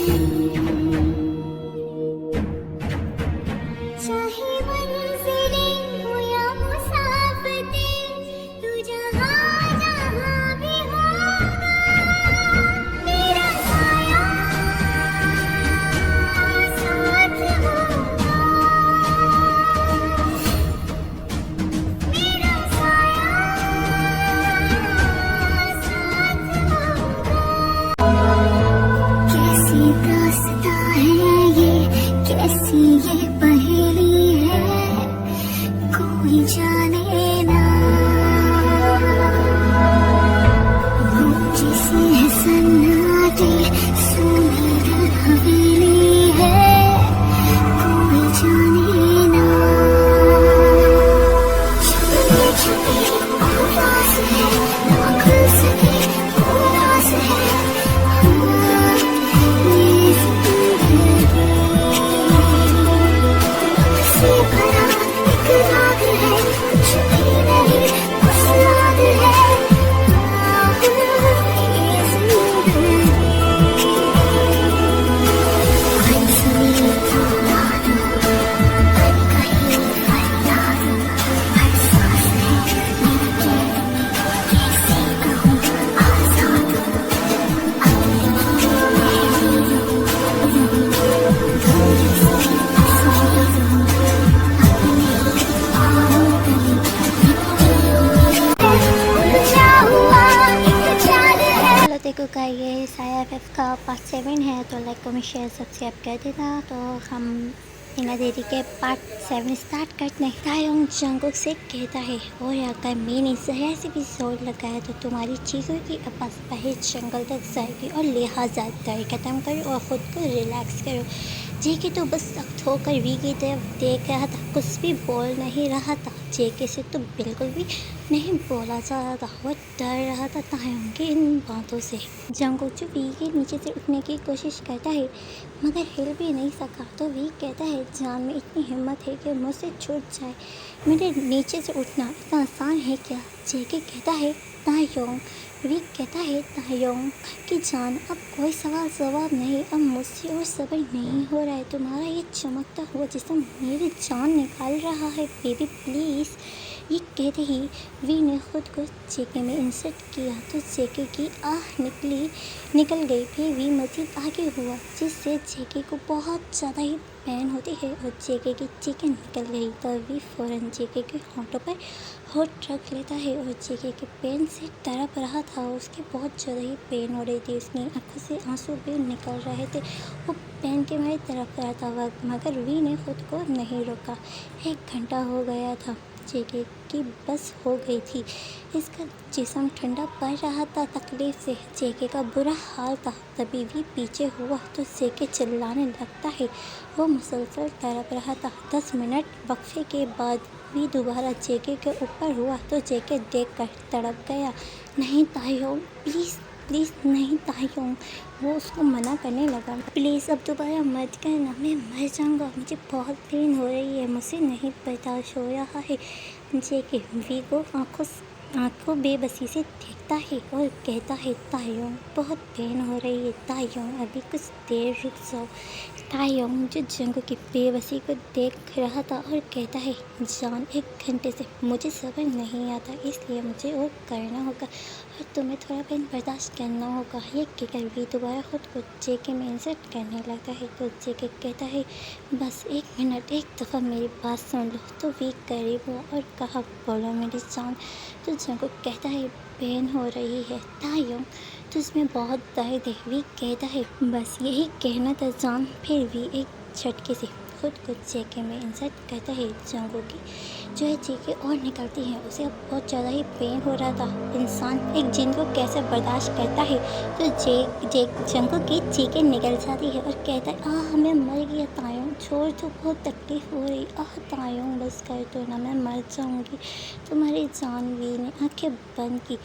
चाहे मंजिलें हो या मुसाफतें, तू जहाँ जहाँ भी होगा, मेरा साया साथ होगा, मेरा साया साथ होगा। कैसी दास्तां है ये, कैसी ये पहेली है, कोई जाने ना। गूंजी सी है सन्नाटे, सुनी दिल हवेली है, कोई जाने ना। छुपी छुपी आवाज़ है, ना खुल सके उदास है, हाँ, ये जिंदगी से भरा एक राग है, कुछ भी नहीं बस याद है, हाँ, ये जिंदगी। कोई सुनी तो याद, कहीं कहीं फरियाद, हर सांस है मेरी कैद में, कैसे कहूँ आज़ाद, अपनी थोड़ी सी तस्वीर हूँ, उलझा हुआ एक जाल है। हेलो देखो का ये साया एफ का पार्ट 7 है, तो लाइक कमेंट शेयर सब्सक्राइब कर देना। तो हम बिना देरी के पार्ट 7 स्टार्ट करते हैं। तायोंग जंगकुक से कहता है, और अगर मैंने जरा से भी जोर लगाया तो तुम्हारी चीज़ों की आवाज़ बाहर जंगल तक जाएगी, और लिहाजा डर खत्म करो और ख़ुद को रिलैक्स करो। जेके तो बस सख्त होकर वी की तरफ देख रहा था, कुछ भी बोल नहीं रहा था। जेके से तो बिल्कुल भी नहीं बोला जा रहा था, वो डर रहा था तायोंग की इन बातों से। जंगकुक जो वी के नीचे से उठने की कोशिश करता है मगर हिल भी नहीं सका, तो वी कहता है जान में इतनी हिम्मत है कि मुझसे छूट जाए, मेरे नीचे से उठना इतना आसान है क्या? जेके कहता है तायोंग। वी कहता है तायोंग की जान अब कोई सवाल जवाब नहीं, अब मुझसे और सब्र नहीं हो रहा है, तुम्हारा ये चमकता हुआ जिस्म मेरी जान निकाल रहा है, बेबी प्लीज़। ये कहते ही वी ने खुद को जेके में इंसर्ट किया तो जेके की आह निकल गई। फिर वी मज़ीद आगे हुआ जिससे जेके को बहुत ज़्यादा ही पेन होती है और जेके की चीखें निकल गई। तो वी फ़ौरन जेके के होंठों पर होठ रख लेता है और जेके के पेन से तड़प रहा था, उसकी बहुत ज़्यादा ही पेन हो रही थी, उसकी आंखों से आंसू भी निकल रहे थे, वो पेन के मारे तड़प रहा था मगर वी ने खुद को नहीं रोका। 1 घंटा हो गया था, जेके की बस हो गई थी, इसका जिस्म ठंडा पड़ रहा था तकलीफ़ से, जेके का बुरा हाल था। तभी भी पीछे हुआ तो जेके चिल्लाने लगता है, वो मुसलसल तड़प रहा था। 10 मिनट वक्फे के बाद भी दोबारा जेके के ऊपर हुआ तो जेके देखकर तड़प गया। नहीं तायोंग प्लीज़ प्लीज़ नहीं तायोंग, वो उसको मना करने लगा, प्लीज़ अब दोबारा मत करना, मैं मर जाऊँगा, मुझे बहुत पेन हो रही है, मुझे नहीं बर्दाश्त हो रहा है। जेके वी को आंखों बेबसी से देखता है और कहता है तायोंग बहुत पेन हो रही है, तायोंग अभी कुछ देर रुक जाओ। तायोंग जो जंगकुक की बेबसी को देख रहा था और कहता है जान 1 घंटे से मुझे सब्र नहीं आता, इसलिए मुझे और करना होगा और तुम्हें थोड़ा पेन बर्दाश्त करना होगा। ये कहकर वी दोबारा खुद को जेके में इंसर्ट करने लगता है तो जेके कहता है बस 1 मिनट, एक दफ़ा मेरी बात सुन लो। तो वी करीब हुआ और कहा बोलो मेरी जान। तो जंगकुक कहता है पेन हो रही है तायोंग, तो उसमें बहुत दर्द है। वी कहता है बस यही कहना था जान। फिर भी एक झटके से खुद को जेके में इंसर्ट करता है। जंगकुक की जो है जेके और निकलती है, उसे अब बहुत ज़्यादा ही पेन हो रहा था। इंसान एक जिन को कैसे बर्दाश्त करता है, तो जंगकुक की चीखें निकल जाती है और कहता है हमें मर गया तायोंग, छोड़ तो बहुत तकलीफ़ हो रही, तायोंग बस कर दो ना, मैं मर जाऊँगी तुम्हारी जान। वी ने आंखें बंद की,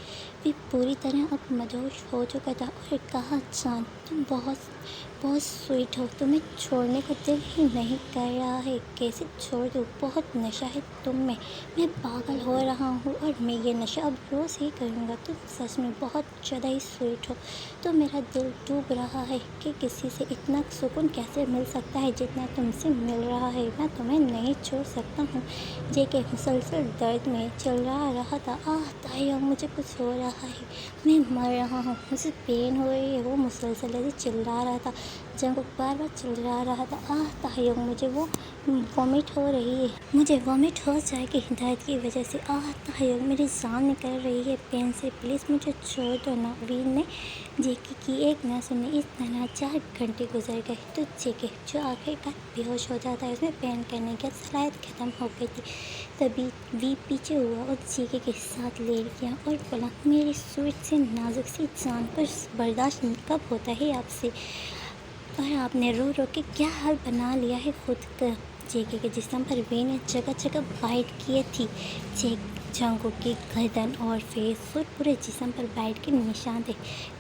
वी पूरी तरह अब मदहोश हो चुका था और कहा जान तुम बहुत स्वीट हो, तुम्हें छोड़ने का दिल ही नहीं कर रहा है, कैसे छोड़ दूँ, बहुत नशा है तुम में। मैं पागल हो रहा हूँ और मैं ये नशा अब रोज़ ही करूँगा। तुम सच में बहुत ज़्यादा ही स्वीट हो। तो मेरा दिल डूब रहा है कि किसी से इतना सुकून कैसे मिल सकता है जितना तुमसे मिल रहा है। मैं तुम्हें नहीं छोड़ सकता हूँ। जेके मुसलसल दर्द में चिल्ला रहा था। आह तायंग, मुझे कुछ हो रहा है, मैं मर रहा हूँ, मुझे पेन हो रही है। वो मुसलसल ऐसे चिल्ला रहा था। जंगकुक बार बार चिल्ला रहा था। आह तायंग, मुझे वो वॉमिट हो रही है, मुझे वॉमिट हो जाएगी दर्द की वजह से। आह तायंग, मेरी जान निकल रही है पेन से, प्लीज़ मुझे छोड़ दो ना। वीर ने जेके की एक ना सुनी। इस तरह 4 घंटे गुजर गए तो जेके जो आखिरकार बेहोश हो जाता है, उसमें पेन करने की सलाहियत खत्म हो गई थी। तभी वी पीछे हुआ और जेके के साथ लेट गया और बोला, मेरी स्वीट से नाजुक सी जान पर बर्दाश्त कब होता है आपसे, और आपने रो रो के क्या हाल बना लिया है खुद का। जेके के जिस्म पर वी ने जगह जगह बाइट किए थी। जंगकुक की गर्दन और फेस और पूरे जिस्म पर बाइट के निशान थे।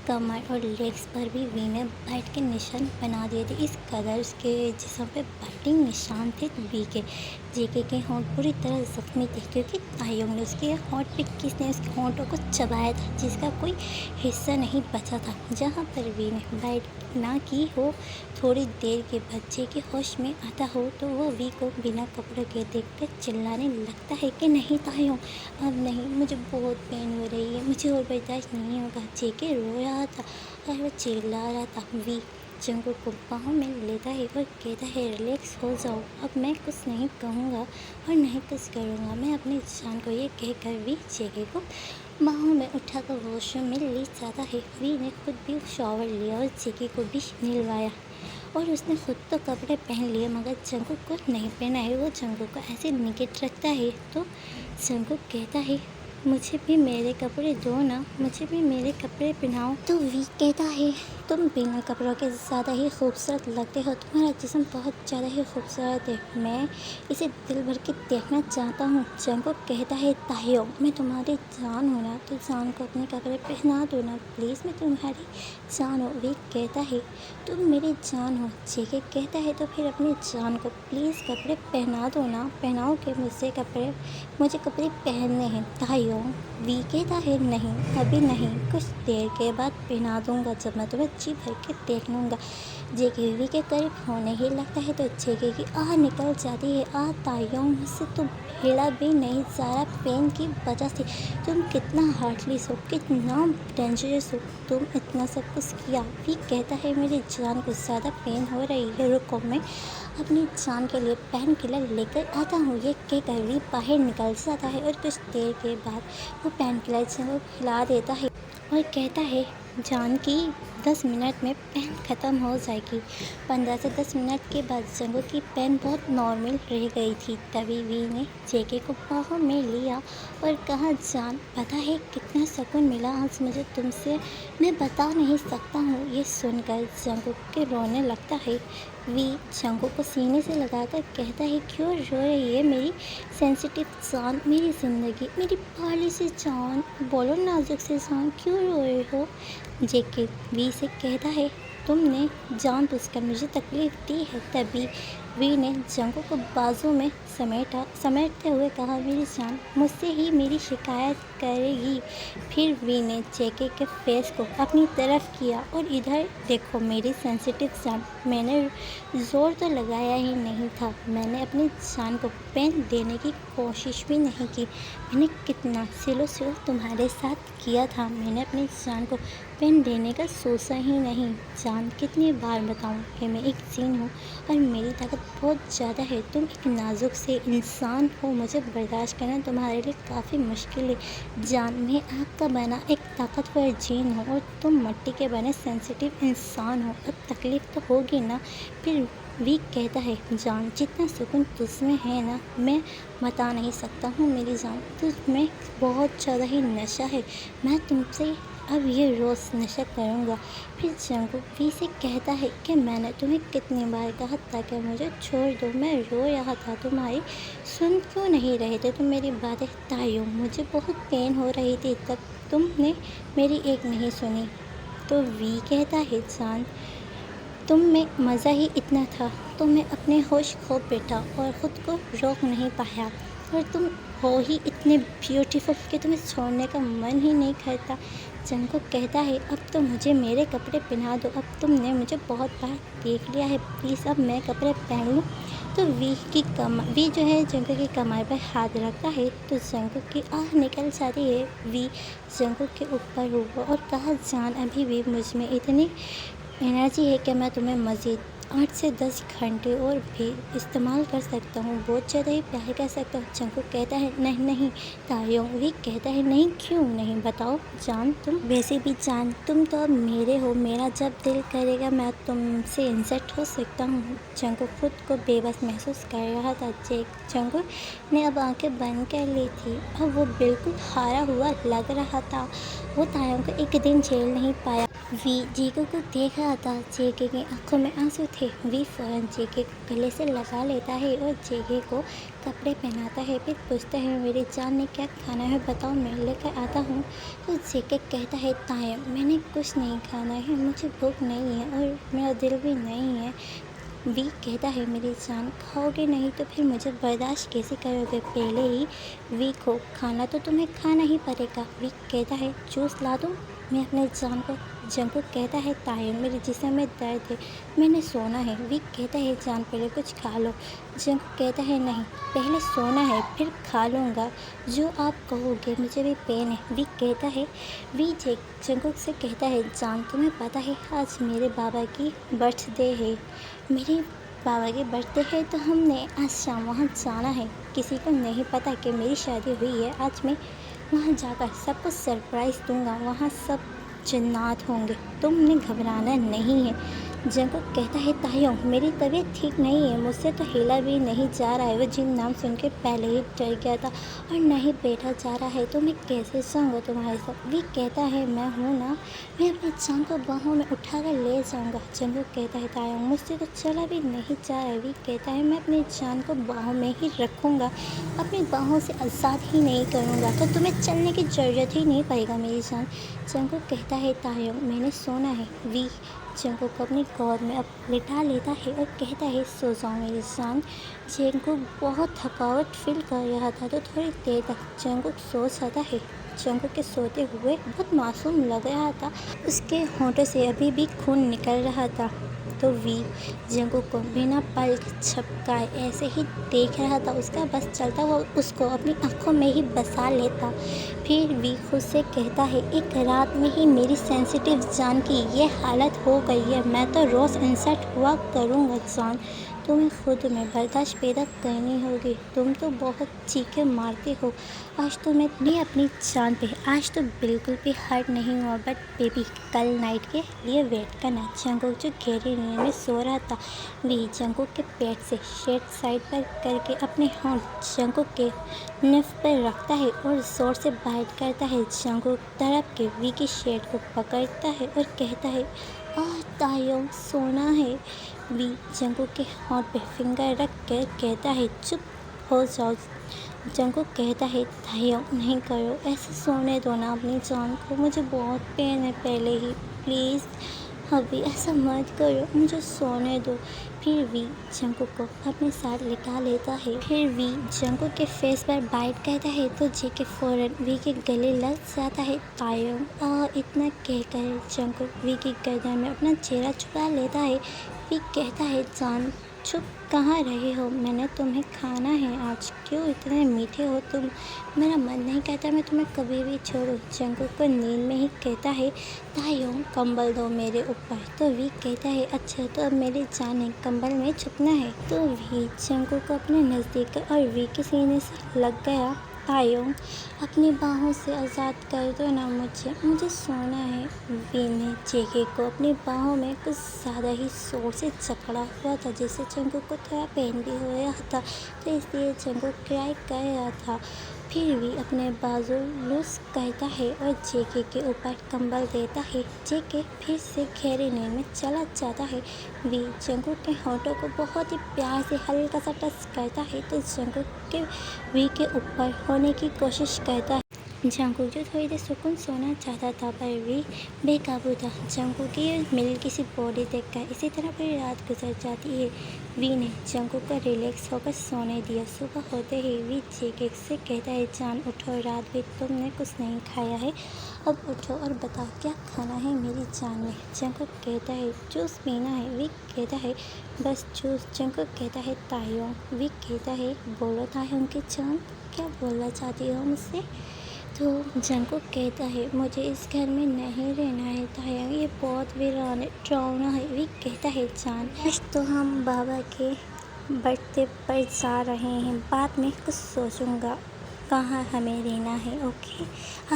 कमर और लेग्स पर भी वी ने बाइट के निशान बना दिए थे। इस कदर उसके जिस्म पे बाइटिंग निशान थे वी के। जेके के होंठ पूरी तरह जख्मी थे क्योंकि तायंग ने उसके होंठ पे किसने उसके होंठों को चबाया था, जिसका कोई हिस्सा नहीं बचा था। जहाँ पर वी ने बाइट ना की हो, थोड़ी देर के बाद जेके होश में आता हो तो वो वी को बिना कपड़ों के देखकर चिल्लाने लगता है कि नहीं तायंग, अब नहीं, मुझे बहुत पेन हो रही है, मुझे और बर्दाश्त नहीं होगा। जेके रो रहा था और वो चिल्ला रहा था। वी जंगकुक को बाहों में लेता है और कहता है, रिलैक्स हो जाओ, अब मैं कुछ नहीं कहूँगा और नहीं कुछ करूँगा। मैं अपनी जान को ये कहकर वी जेके को बाहों में उठाकर वॉशरूम में ले जाता है। वी ने खुद भी शावर लिया और जेके को भी नहलवाया और उसने खुद तो कपड़े पहन लिए मगर जंगकुक को नहीं पहना है। वो जंगकुक को ऐसे निकट रखता है तो जंगकुक कहता है, मुझे भी मेरे कपड़े दो ना, मुझे भी मेरे कपड़े पहनाओ। तो वी कहता है, तुम बिना कपड़ों के ज़्यादा ही खूबसूरत लगते हो, तुम्हारा जिस्म बहुत ज़्यादा ही खूबसूरत है, मैं इसे दिल भर के देखना चाहता हूँ। जंगकुक कहता है, तायंग, मैं तुम्हारी जान हूँ ना, तो जान को अपने कपड़े पहना दो ना प्लीज़, मैं तुम्हारी जान हूँ। वी कहता है, तुम मेरी जान हो। जेके कहता है, तो फिर अपनी जान को प्लीज़ कपड़े पहना दो ना, पहनाओ कि मुझे कपड़े पहनने हैं। तायंग वी कहता है, नहीं अभी नहीं, कुछ देर के बाद पहना दूंगा, जब मैं तुम्हें जी भर के देख लूँगा। जेके वी के करीब होने ही लगता है तो जेके की आह निकल जाती है। आह तायंग, मुझसे तो भिड़ा भी नहीं जा रहा पेन की वजह से। तुम कितना हार्टलेस हो, कितना डेंजरस हो, तुम इतना सब कुछ किया। वी कहता है, मेरी जान को ज़्यादा पेन हो रही है, रुको मैं अपनी जान के लिए पेन किलर लेकर आता हूँ। ये कहकर वी बाहर निकल जाता है और कुछ देर के बाद वो पेन किलर को खिला देता है और कहता है, जान की 10 मिनट में पेन ख़त्म हो जाएगी। 15 से 10 मिनट के बाद जंगकुक की पेन बहुत नॉर्मल रह गई थी। तभी वी ने जेके को बाहों में लिया और कहा, जान पता है कितना सुकून मिला आज मुझे तुमसे, मैं बता नहीं सकता हूँ। ये सुनकर जंगकुक के रोने लगता है। वी जंगकुक को सीने से लगाकर कहता है, क्यों रो रही है मेरी सेंसिटिव जान, मेरी ज़िंदगी, मेरी प्यारी सी जान, बोलो नाजुक सी जान, क्यों रो रही हो। जेके वी से कहता है, तुमने जानबूझकर मुझे तकलीफ़ दी है। तभी वी ने जंगकुक को बाजू में समेटते हुए कहा, मेरी जान मुझसे ही मेरी शिकायत करेगी। फिर वी ने जेके के फेस को अपनी तरफ किया और इधर देखो मेरी सेंसिटिव जान, मैंने ज़ोर तो लगाया ही नहीं था, मैंने अपनी जान को पेन देने की कोशिश भी नहीं की, मैंने कितना सिलो तुम्हारे साथ किया था, मैंने अपनी जान को पेन देने का सोचा ही नहीं। जान कितनी बार बताऊं कि मैं एक जीन हूँ और मेरी ताकत बहुत ज़्यादा है, तुम एक नाजुक से इंसान हो, मुझे बर्दाश्त करना तुम्हारे लिए काफ़ी मुश्किल है। जान मैं आग का बना एक ताकतवर जीन हूँ और तुम मिट्टी के बने सेंसिटिव इंसान हो, अब तकलीफ़ तो होगी ना। फिर वी कहता है, जान जितना सुकून तुझमें है ना, मैं बता नहीं सकता हूँ मेरी जान, तुझमें बहुत ज़्यादा ही नशा है, मैं तुमसे अब ये रोज़ नशा करूँगा। फिर जंगकुक वी से कहता है कि मैंने तुम्हें कितनी बार कहा था कि मुझे छोड़ दो, मैं रो रहा था, तुम्हारी सुन क्यों नहीं रहे थे तुम मेरी बातें। तायंग मुझे बहुत पेन हो रही थी, तब तुमने मेरी एक नहीं सुनी। तो वी कहता है, जान तुम में मज़ा ही इतना था तो मैं अपने होश खो बैठा और ख़ुद को रोक नहीं पाया। और तुम हो ही इतने ब्यूटीफुल कि तुम्हें छोड़ने का मन ही नहीं करता। जंगकुक कहता है अब तो मुझे मेरे कपड़े पहना दो, अब तुमने मुझे बहुत बार देख लिया है, प्लीज़ अब मैं कपड़े पहन लूँ। तो वी जो है जंगकुक की कमर पर हाथ रखता है तो जंगकुक की आह निकल जाती है। वी जंगकुक के ऊपर हुआ और कहा जान अभी भी मुझ में इतनी एनर्जी है कि मैं तुम्हें मज़ीद 8 से 10 घंटे और भी इस्तेमाल कर सकता हूँ, बहुत ज़्यादा ही प्यार कर सकता हूँ। जंगकुक कहता है नहीं नहीं तायोंग। वी कहता है नहीं क्यों नहीं, बताओ जान। तुम वैसे भी जान तुम तो अब मेरे हो, मेरा जब दिल करेगा मैं तुमसे इंसर्ट हो सकता हूँ। जंगकुक खुद को बेबस महसूस कर रहा था। जंगकुक ने अब आंखें बंद कर ली थी। अब वो बिल्कुल हारा हुआ लग रहा था। वो तायोंग को एक दिन झेल नहीं पाया। वी जेके को देख रहा था। जेके की आंखों में आंसू थे। वी फौरन जेके को गले से लगा लेता है और जेके को कपड़े पहनाता है। फिर पूछता है मेरी जान ने क्या खाना है बताओ, मैं लेकर आता हूँ। तो जेके कहता है तायम मैंने कुछ नहीं खाना है, मुझे भूख नहीं है और मेरा दिल भी नहीं है। वी कहता है मेरी जान खाओगे नहीं तो फिर मुझे बर्दाश्त कैसे करोगे, पहले ही वी को खाना तो तुम्हें खाना ही पड़ेगा। वी कहता है जूस ला दूँ मैं अपने जान को। जंगकुक कहता है तायन मेरे जिस्म में दर्द है, मैंने सोना है। वी कहता है जान पहले कुछ खा लो। जंगकुक कहता है नहीं पहले सोना है फिर खा लूँगा, जो आप कहोगे, मुझे भी पेन है। वी कहता है जंगकुक से कहता है जान तुम्हें पता है आज मेरे बाबा की बर्थडे है, मेरे बाबा की बर्थडे है तो हमने आज शाम वहाँ जाना है। किसी को नहीं पता कि मेरी शादी हुई है। आज मैं वहाँ जाकर सबको सरप्राइज़ दूंगा, वहाँ सब जन्नत होंगे, तुमने घबराना नहीं है। जंगकुक कहता है तायोंग मेरी तबीयत ठीक नहीं है, मुझसे तो हिला भी नहीं जा रहा है। वो जिन नाम सुन के पहले ही डर गया था और नहीं बैठा जा रहा है, तो मैं कैसे जाऊँगा तुम्हारे साथ। वी कहता है मैं हूँ ना, मैं अपनी जान को बाहों में उठाकर ले जाऊँगा। जंगकुक कहता है तायोंग मुझसे तो चला भी नहीं जा रहा है। वी कहता है मैं अपनी जान को बाहों में ही रखूँगा, अपनी बाहों से आज़ाद ही नहीं करूँगा, तो तुम्हें चलने की ज़रूरत ही नहीं पड़ेगा मेरी जान। जंगकुक कहता है तायोंग मैंने सोना है। वी जंगकुक को अपनी गोद में अब लिटा लेता है और कहता है सो जाओ मेरी जान। जंगकुक बहुत थकावट फील कर रहा था तो थोड़ी देर तक जंगकुक सो जाता है। जंगकुक के सोते हुए बहुत मासूम लग रहा था, उसके होंठों से अभी भी खून निकल रहा था। तो वी जंगकुक को बिना पलक झपकाए ऐसे ही देख रहा था, उसका बस चलता हुआ उसको अपनी आंखों में ही बसा लेता। फिर वी खुद से कहता है एक रात में ही मेरी सेंसिटिव जान की ये हालत हो गई है, मैं तो रोज़ इंसर्ट हुआ करूँगा जान, तुम्हें खुद में बर्दाश्त पैदा करनी होगी। तुम तो बहुत चीखें मारते हो, आज तो मैं नहीं अपनी जान पे, आज तो बिल्कुल भी हर्ट नहीं हुआ, बट बेबी कल नाइट के लिए वेट करना। जंगकुक जो गहरी नींद में सो रहा था, वी जंगकुक के पेट से शेड साइड पर करके अपने होंठ जंगकुक के निफ पर रखता है और जोर से बाइट करता है। जंगकुक तड़प के वी की शेड को पकड़ता है और कहता है तायोंग सोना है। वी जंगकुक के होंठ पे फिंगर रख कर कहता है चुप हो जाओ। जंगकुक कहता है तायोंग नहीं करो, ऐसे सोने दो ना अपनी जान को, मुझे बहुत पेन है पहले ही, प्लीज़ अभी ऐसा मत करो, मुझे सोने दो। फिर वी जंगकुक को अपने साथ लिटा लेता है। फिर वी जंगकुक के फेस पर बाइट करता है तो जेके फौरन वी के गले लग जाता है। तायोंग इतना कहकर जंगकुक वी की गर्दन में अपना चेहरा छुपा लेता है। वी कहता है जान चुप कहाँ रहे हो, मैंने तुम्हें खाना है आज, क्यों इतने मीठे हो तुम, मेरा मन नहीं कहता मैं तुम्हें कभी भी छोड़ूं। जंगकुक को नींद में ही कहता है तायोंग कंबल दो मेरे ऊपर। तो वी कहता है अच्छा तो अब मेरी जान है, कंबल में छुपना है। तो वी जंगकुक को अपने नज़दीक और वी के सीने से लग गया। तायोंग अपनी बाहों से आज़ाद कर दो ना मुझे सोना है। वी ने जेके को अपनी बाहों में कुछ ज़्यादा ही जोर से जकड़ा हुआ था, जिससे जंगकुक को थोड़ा पेन भी हो रहा था, तो इसलिए जंगकुक क्राई कर रहा था। फिर भी अपने बाजू लूज करता है और जेके के ऊपर कंबल देता है। जेके फिर से गहरी नींद में चला जाता है। वी जंगकुक के होंठों को बहुत ही प्यार से हल्का सा टच करता है तो जंगकुक के वी के ऊपर होने की कोशिश करता है। जंकुक जो थोड़ी देर सुकून सोना चाहता था पर वी बेकाबू था। जंकुक की मिल्की सी बॉडी देखकर इसी तरह पूरी रात गुजर जाती है। वी ने जंकुक को रिलैक्स होकर सोने दिया। सुबह होते ही वी चीख से कहता है, जान उठो, रात भी तुमने कुछ नहीं खाया है, अब उठो और बताओ क्या खाना है मेरी जान में। जंकुक कहता है जूस पीना है। वी कहता है बस जूस। जंकुक कहता है तायोंग। वी कहता है बोलो तायोंग की जान, क्या बोलना चाहती हो मुझसे। तो जंकुक कहता है मुझे इस घर में नहीं रहना है तायंग, ये बहुत वीरान डरावना है। वी कहता है जान आज तो हम बाबा के बर्थडे पर जा रहे हैं, बाद में कुछ सोचूंगा कहाँ हमें रहना है, ओके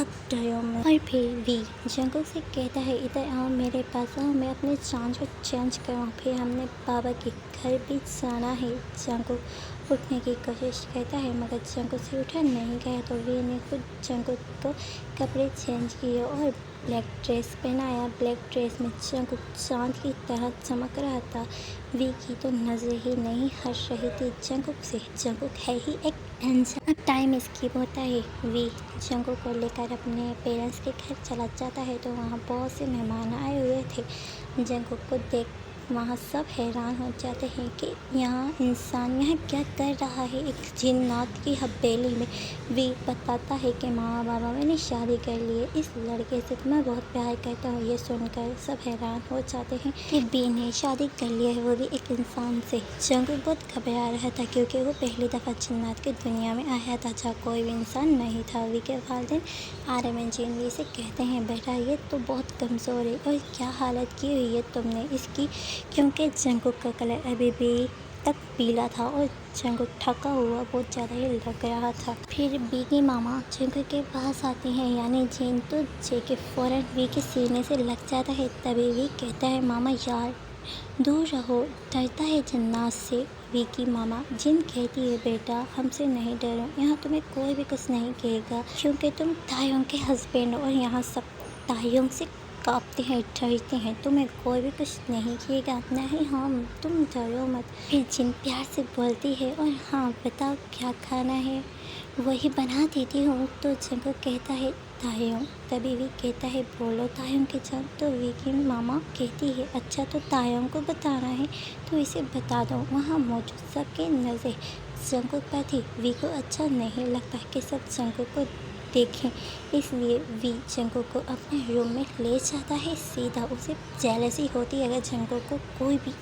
अब डरो मत। और फिर भी जंकुक से कहता है इधर आओ मेरे पास आओ, मैं अपने चांद को चेंज कराऊँ। फिर हमने बाबा के घर भी जाना है। जंकुक उठने की कोशिश करता है मगर जंकुक से उठा नहीं गया तो वी ने खुद जंकुक को कपड़े चेंज किए और ब्लैक ड्रेस पहनाया। ब्लैक ड्रेस में जंकुक चांद की तरह चमक रहा था। वी की तो नजरें ही नहीं हट रही थी जंकुक से। जंकुक है ही एक एंजल। अब टाइम स्किप होता है। वी जंकुक को लेकर अपने पेरेंट्स के घर चला जाता है तो वहाँ बहुत से मेहमान आए हुए थे। जंकुक को देख वहाँ सब हैरान हो जाते हैं कि यहाँ इंसान यहाँ क्या कर रहा है एक जिन्नात की हवेली में। वी बताता है कि माँ बाबा मैंने शादी कर ली है, इस लड़के से तो मैं बहुत प्यार करता हूँ। ये सुनकर सब हैरान हो जाते हैं कि वी ने शादी कर लिया है, वो भी एक इंसान से। जंकुक बहुत घबरा रहा था क्योंकि वो पहली दफ़ा जिन्नात की दुनिया में आया था जहाँ कोई भी इंसान नहीं था। वी के वालिदैन आरएमएन जीन वी से कहते हैं बेटा ये तो बहुत कमज़ोर है और क्या हालत की हुई है तुमने इसकी, क्योंकि जंकुक का कलर अभी भी तक पीला था और जंकुक थका हुआ बहुत ज़्यादा ही लग रहा था। फिर वी की मामा जंकुक के पास आते हैं यानी जीन, तो जे के फ़ौरन वी के सीने से लग जाता है। तभी वी कहता है मामा यार दूर रहो, डरता है जन्नात से। वी की मामा जिन कहती है बेटा हमसे नहीं डरो, यहाँ तुम्हें कोई भी कुछ नहीं कहेगा क्योंकि तुम तायोंग के हस्बैंड हो और यहाँ सब तायोंग से कांपते हैं डरते हैं, तुम्हें कोई भी कुछ नहीं किएगा। नहीं हम तुम डरो मत। फिर जिन प्यार से बोलती है और हाँ बताओ क्या खाना है, वही बना देती हूँ। तो जंकुक कहता है तायोंग। तभी वी कहता है बोलो तायोंग की जान। तो वी की मामा कहती है अच्छा तो तायोंग को बताना है तो इसे बता दो। वहाँ मौजूद सबकी नज़र जंकुक पर थी। वी को अच्छा नहीं लगता कि सब जंकुक को देखें, इसलिए वी जंकुक को अपने रूम में ले जाता है सीधा। उसे जेलसी होती है अगर जंकुक को कोई भी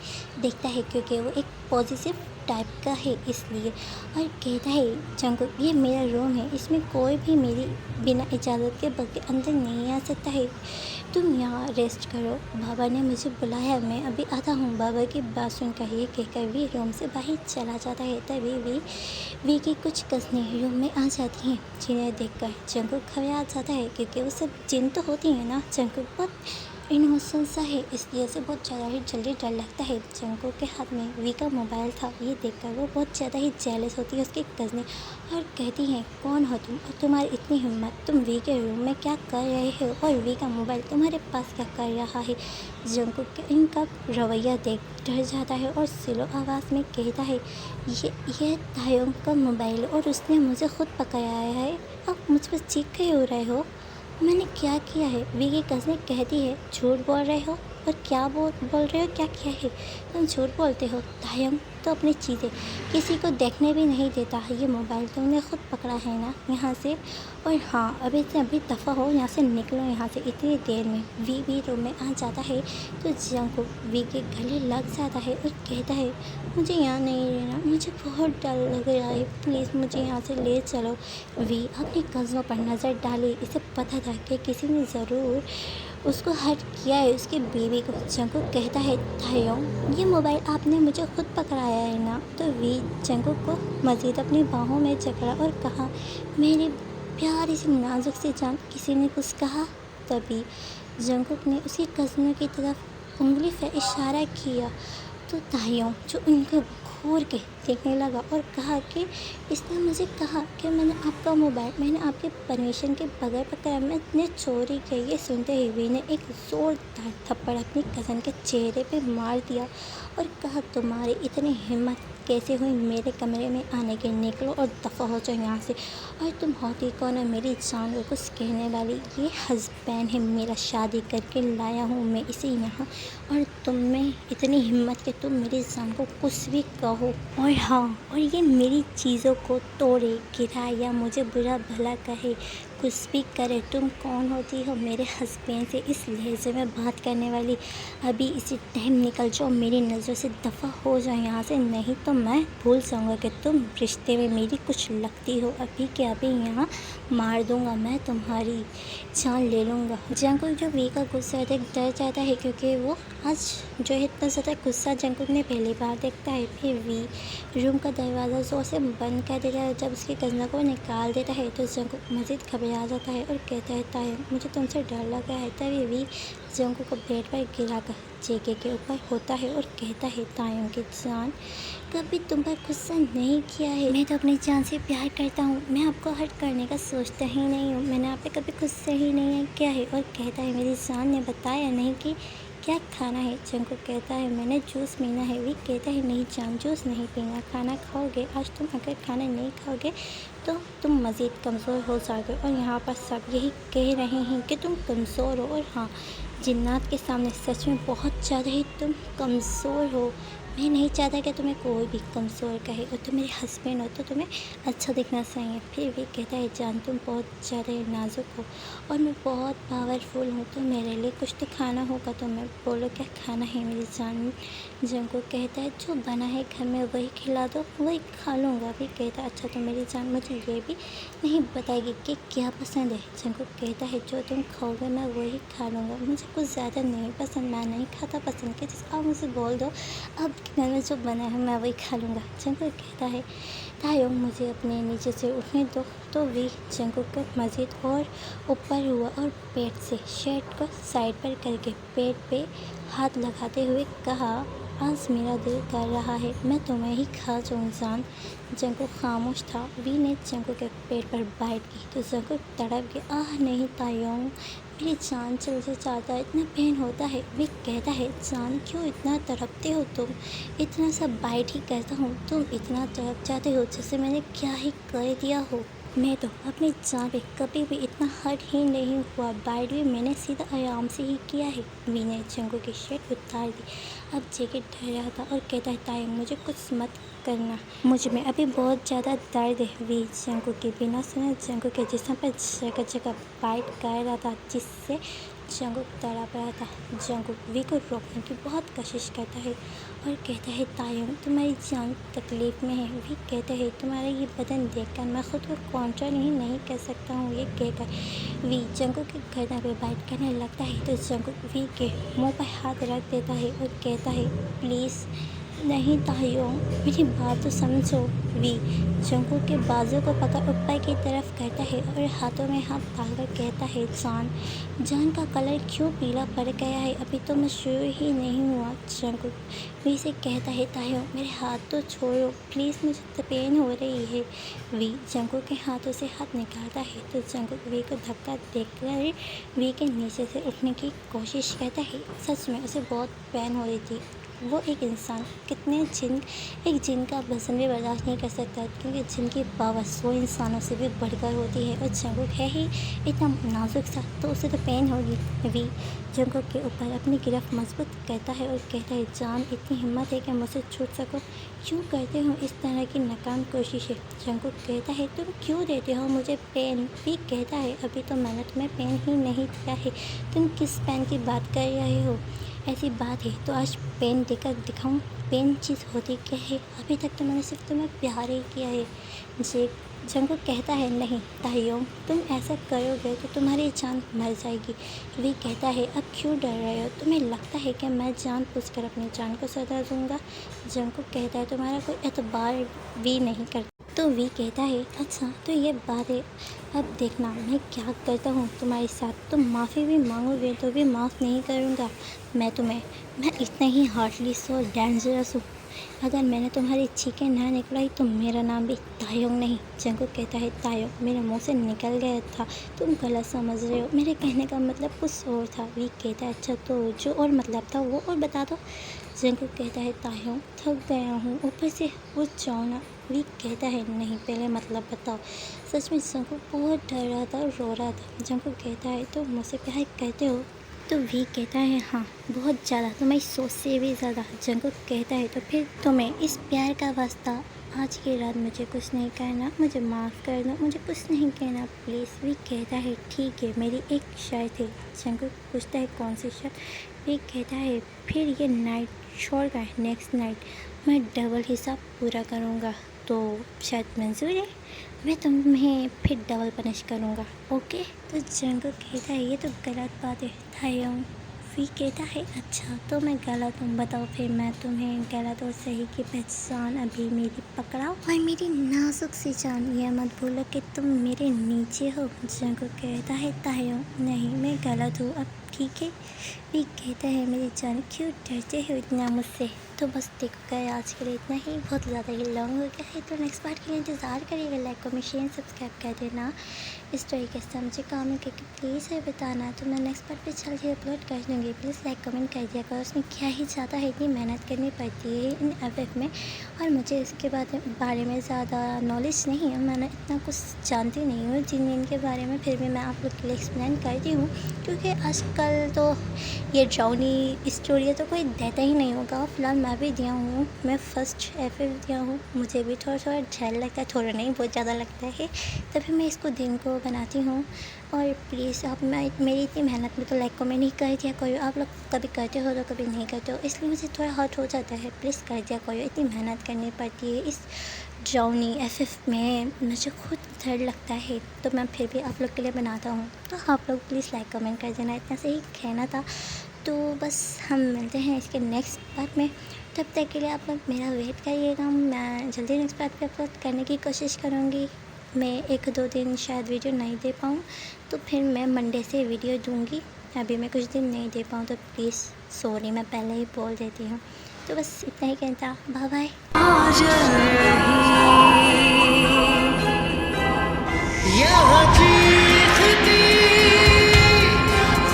देखता है क्योंकि वो एक पॉजिटिव टाइप का है इसलिए। और कहता है जंकुक ये मेरा रूम है, इसमें कोई भी मेरी बिना इजाज़त के बगैर अंदर नहीं आ सकता है, तुम यहाँ रेस्ट करो, बाबा ने मुझे बुलाया, मैं अभी आता हूँ। बाबा की बात सुनकर ये कहकर वी रूम से बाहर चला जाता है। तभी वी की कुछ कज़नें रूम में आ जाती हैं जिन्हें देखकर जंकुक घबरा जाता है क्योंकि वो सब जिन तो होती हैं ना। जंकुक बहुत इनोसेंट सा है इसलिए उसे बहुत ज़्यादा ही जल्दी डर लगता है। जंकुक के हाथ में वी का मोबाइल था, ये देखकर वो बहुत ज़्यादा ही जेलस होती है उसकी कज़नें और कहती हैं कौन हो तुम और तुम्हारी इतनी हिम्मत, तुम वी के रूम में क्या कर रहे हो और वी का मोबाइल तुम्हारे पास क्या कर रहा है। जंकुक के इनका रवैया देख डर जाता है और स्लो आवाज़ में कहता है ये तायोंग का मोबाइल और उसने मुझे खुद पकड़ाया है, अब मुझ पर चीख के हो रहे हो, मैंने क्या किया है। वी की कज़नें कहती है झूठ बोल रहे हो और क्या बोल रहे हो, क्या किया है, तुम झूठ बोलते हो। तायोंग तो अपनी चीज़ें किसी को देखने भी नहीं देता, ये मोबाइल तुमने खुद पकड़ा है ना यहाँ से, और हाँ अभी से अभी दफ़ा हो यहाँ से, निकलो यहाँ से इतनी देर में। वी रूम में आ जाता है तो जंकुक वी के गले लग जाता है और कहता है मुझे यहाँ नहीं रहना, मुझे बहुत डर लग रहा है, प्लीज़ मुझे यहाँ से ले चलो। वी अपनी कज़नों पर नज़र डाली, इसे पता था कि किसी ने ज़रूर उसको हर्ट किया है, उसकी बीवी को। जंकुक कहता है तायोंग ये मोबाइल आपने मुझे खुद पकड़ाया है ना। तो वी जंकुक को मज़ीद अपनी बाहों में जकड़ा और कहा मेरी प्यारी सी नाजुक सी जान, किसी ने कुछ कहा। तभी जंकुक ने उसी कज़नों की तरफ उंगली से इशारा किया तो तायोंग जो उनके घूर के देखने लगा और कहा कि इसने मुझे कहा कि मैंने आपके परमिशन के बगैर पकड़ा, मैंने चोरी की। ये सुनते ही वी ने एक ज़ोरदार थप्पड़ अपनी कज़न के चेहरे पे मार दिया और कहा, तुम्हारी इतनी हिम्मत कैसे हुई मेरे कमरे में आने की? निकलो और दफ़ा हो जाओ यहाँ से। और तुम होती कौन है मेरी जान को कुछ कहने वाली? ये हस्बैंड है मेरा, शादी करके लाया हूँ मैं इसे यहाँ, और तुम में इतनी हिम्मत कि तुम मेरी जान को कुछ भी कहो। और हाँ, और ये मेरी चीज़ों को तोड़े, गिराए या मुझे बुरा भला कहे, कुछ भी करे। तुम कौन होती हो मेरे हस्बैंड से इस लहजे में बात करने वाली? अभी इसी टाइम निकल जाओ मेरी नज़रों से, दफ़ा हो जाओ यहाँ से, नहीं तो मैं भूल जाऊँगा कि तुम रिश्ते में मेरी कुछ लगती हो। अभी के अभी यहाँ मार दूँगा, मैं तुम्हारी जान ले लूँगा। जंकुक जो वी का गुस्सा देख डर जाता है, क्योंकि वो आज जो है इतना ज़्यादा गुस्सा जंकुक ने पहली बार देखता है। फिर वी रूम का दरवाज़ा ज़ोर से बंद कर देता है। जब उसकी कज़न को निकाल देता है तो जंकुक मज़ीद घबरा जाता है और कहता है, तायम मुझे तुमसे डर लगा है। तभी वी जंकुक को बेड पर गिराकर जेके के ऊपर होता है और कहता है, तायम की जान, कभी तुम पर गुस्सा नहीं किया है। मैं तो अपनी जान से प्यार करता हूँ, मैं आपको हर्ट करने का सोचता ही नहीं हूँ, मैंने आप पे कभी गुस्सा ही नहीं किया है। और कहता है, मेरी जान ने बताया नहीं कि क्या खाना है? जंकुक कहता है, मैंने जूस पीना है। वी कहता है, नहीं जान, जूस नहीं पीना, खाना खाओगे। आज तुम अगर खाना नहीं खाओगे तो तुम मज़ीद कमज़ोर हो जाओगे, और यहाँ पर सब यही कह रहे हैं कि तुम कमज़ोर हो। और हाँ, जिन्नात के सामने सच में बहुत ज़्यादा ही तुम कमज़ोर हो। मैं नहीं चाहता कि तुम्हें कोई भी कमज़ोर कहे, और तुम मेरे हस्बैंड हो तो तुम्हें अच्छा दिखना चाहिए। फिर भी कहता है, जान तुम बहुत ज़्यादा नाजुक हो और मैं बहुत पावरफुल हूँ, तो मेरे लिए कुछ तो खाना होगा। तो मैं बोलो क्या खाना है मेरी जान? जंकुक कहता है, जो बना है घर में वही खिला दो, वही खा लूँगा। फिर कहता है, अच्छा तो मेरी जान मुझे ये भी नहीं बताएगी कि क्या पसंद है? जंकुक कहता है, जो तुम खाओगे मैं वही खा लूँगा, मुझे कुछ ज़्यादा नहीं पसंद, मैं नहीं खाता पसंद के, जिस आप मुझे बोल दो अब घर में जो बना है मैं वही खा लूँगा। जंकुक कहता है, तायोंग मुझे अपने नीचे से उठने दो। तो वी जंकुक को मज़ीद और ऊपर हुआ और पेट से शर्ट को साइड पर करके पेट पे हाथ लगाते हुए कहा, आज मेरा दिल कर रहा है मैं तुम्हें ही खा जाऊँ जान। जंकुक खामोश था। वी ने जंकुक के पेट पर बाइट की तो जंकुक तड़प गया, आह नहीं तायोंग, मेरी जान चल से जाता है, इतना पेन होता है। वी कहता है, जान क्यों इतना तड़पते हो तुम? इतना सब बाइट ही करता हूँ, तुम इतना तड़प जाते हो जैसे मैंने क्या ही कर दिया हो। मैं तो अपनी जान पे कभी भी इतना हर्ट ही नहीं हुआ, बाइट भी मैंने सीधा आराम से ही किया है। वी ने जंकुक की शर्ट उतार दी। अब जैकेट ढह रहा था और कहता है, ताई मुझे कुछ मत करना, मुझ में अभी बहुत ज़्यादा दर्द है। वी जंकुक की बिना सुने जंकुक के जिस्म पर जगह जगह बाइट कर रहा था, जिससे जंकुक तड़प रहा था। जंकुक वी को रोकने की बहुत कोशिश करता है और कहता है, तायंग तुम्हारी जान तकलीफ़ में है। वी कहते हैं, तुम्हारा ये बदन देखकर मैं ख़ुद को कंट्रोल ही नहीं कर सकता हूँ। ये कहकर वी जंकुक के गर्दन पर बाइट करने लगता है तो जंकुक वी के मुंह पर हाथ रख देता है और कहता है, प्लीज़ नहीं तायोंग, मेरी बात तो समझो। वी जंकुक के बाजू को पकड़ ऊपर की तरफ करता है और हाथों में हाथ डालकर कहता है, जान का कलर क्यों पीला पड़ गया है? अभी तो मैं शुरू ही नहीं हुआ। जंकुक वी से कहता है, तायोंग मेरे हाथ तो छोड़ो प्लीज़, मुझे तो पेन हो रही है। वी जंकुक के हाथों से हाथ निकालता है तो जंकुक वी को धक्का देकर वी के नीचे से उठने की कोशिश करता है। सच में उसे बहुत पेन हो रही थी। वो एक इंसान एक जिन का वज़न भी बर्दाश्त नहीं कर सकता, क्योंकि जिन की पावर 100 इंसानों से भी बढ़कर होती है। और जंकुक है ही इतना नाजुक सा, तो उसे तो पेन होगी। वी जंकुक के ऊपर अपनी गिरफ्त मजबूत करता है और कहता है, जान इतनी हिम्मत है कि मुझसे छूट सको, क्यों करते हो इस तरह की नाकाम कोशिशें? जंकुक कहता है, तुम क्यों देते हो मुझे पेन? वी कहता है, अभी तो मैंने तुम्हें पेन ही नहीं दिया है, तुम किस पेन की बात कर रहे हो? ऐसी बात है तो आज पेन देकर दिखाऊं? पेन चीज़ होती क्या है? अभी तक तो मैंने सिर्फ तुम्हें प्यार ही किया है। जंकुक कहता है, नहीं तायोंग, तुम ऐसा करोगे तो तुम्हारी जान मर जाएगी। वी कहता है, अब क्यों डर रहे हो? तुम्हें लगता है कि मैं जान पूछकर अपनी जान को सजा दूंगा? जंकुक कहता है, तुम्हारा कोई एतबार भी नहीं करता। तो वी कहता है, अच्छा तो ये बात है, अब देखना मैं क्या करता हूँ तुम्हारे साथ। तुम माफ़ी भी मांगोगे तो भी माफ़ नहीं करूँगा मैं तुम्हें। मैं इतना ही हार्टली सो डेंजरस हूँ। अगर मैंने तुम्हारी चीखें ना निकलाई तो मेरा नाम भी तायोंग नहीं। जंगकुक कहता है तायोंग मेरे मुंह से निकल गया था, तुम गलत समझ रहे हो, मेरे कहने का मतलब कुछ और था। वी कहता है अच्छा तो जो और मतलब था वो और बता दो। जंगकुक कहता है तायोंग थक गया हूँ, ऊपर से उठ जाओ ना। वी कहता है नहीं पहले मतलब बताओ। सच में जंगकुक बहुत डर रहा था, रो रहा था। जंगकुक कहता है तो मुझसे प्यार करते हो? तो वी कहता है हाँ बहुत ज़्यादा, तुम्हारी सोच से भी ज़्यादा। जंगकुक कहता है तो फिर तुम्हें इस प्यार का वास्ता आज की रात मुझे कुछ नहीं करना, मुझे माफ़ कर दो, मुझे कुछ नहीं कहना प्लीज़। वी कहता है ठीक है मेरी एक शर्त है। जंगकुक पूछता है कौन सी शर्त? वी कहता है फिर ये नाइट छोड़कर नेक्स्ट नाइट मैं डबल हिसाब पूरा करूँगा, तो शायद मंजूर है? मैं तुम्हें फिर डबल पनिश करूँगा, ओके? तो जंगकुक कहता है ये तो गलत बात है तायोंग। वी कहता है अच्छा तो मैं गलत हूँ, बताओ फिर मैं तुम्हें गलत और सही की पहचान अभी मेरी पकड़ाओ। और मेरी नाजुक सी जान ये मत भूलो कि तुम मेरे नीचे हो। जंगकुक कहता है तायोंग नहीं मैं गलत हूँ अब ठीक है। वी कहता है मेरी जान क्यों डरते हो इतना मुझसे? तो बस देखो गया आज के लिए इतना ही, बहुत ज़्यादा ही लॉन्ग हो गया है, तो नेक्स्ट पार्ट के लिए इंतज़ार करिएगा। लाइक कमेंट शेयर सब्सक्राइब कर देना। इस तरीके से मुझे कमेंट करके प्लीज़ है बताना, तो मैं नेक्स्ट पार्ट पे जल्दी अपलोड कर दूँगी। प्लीज़ लाइक कमेंट कर दिया करो, उसमें क्या ही ज़्यादा है, इतनी मेहनत करनी पड़ती है इन FF में, और मुझे इसके बारे में ज़्यादा नॉलेज नहीं है, मैंने इतना कुछ जानती नहीं हूँ जिन के बारे में, फिर भी मैं आप लोग के लिए एक्सप्लेन करती हूँ, क्योंकि आजकल तो ये ड्राउनी स्टोरी तो कोई देता ही नहीं होगा। फिलहाल मैं भी दिया हूँ, मैं फर्स्ट FF दिया हूँ, मुझे भी थोड़ा थोड़ा झेल लगता है, थोड़ा नहीं बहुत ज़्यादा लगता है, तभी मैं इसको दिन को बनाती हूँ। और प्लीज़ आप मेरी इतनी मेहनत में तो लाइक कमेंट नहीं कर दिया करो, आप लोग कभी करते हो तो कभी नहीं करते हो, इसलिए मुझे थोड़ा हर्ट हो जाता है। प्लीज़ कर दिया करो, इतनी मेहनत करनी पड़ती है इस ड्राउनी FF में, मुझे खुद डर लगता है, तो मैं फिर भी आप लोग के लिए बनाता हूँ, तो आप लोग प्लीज़ लाइक कमेंट कर देना, इतना से ही कहना था। तो बस हम मिलते हैं इसके नेक्स्ट पार्ट में, तब तक के लिए आप लोग मेरा वेट करिएगा, मैं जल्दी नेक्स्ट पार्ट पे अपलोड करने की कोशिश करूँगी। मैं 1-2 दिन शायद वीडियो नहीं दे पाऊँ, तो फिर मैं मंडे से वीडियो दूँगी, अभी मैं कुछ दिन नहीं दे पाऊँ तो प्लीज़ सॉरी, मैं पहले ही बोल देती हूँ। तो बस इतना ही कहता, बाय बाय। यहाँ चीखती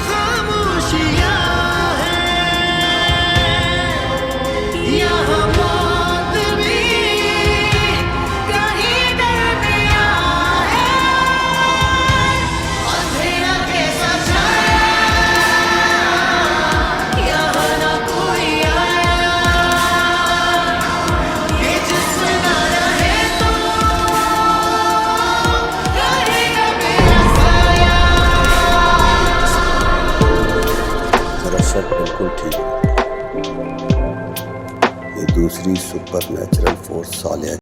खामोशियाँ हैं, यहाँ मौत भी कहीं दरमियाँ है, अंधेरा कैसा छाया, यहाँ ना कोई आया, ये जिस्म ना रहे तो रहेगा मेरा साया। तेरा शक बिल्कुल ठीक है, ये दूसरी सुपर नेचुरल फोर्स सालिया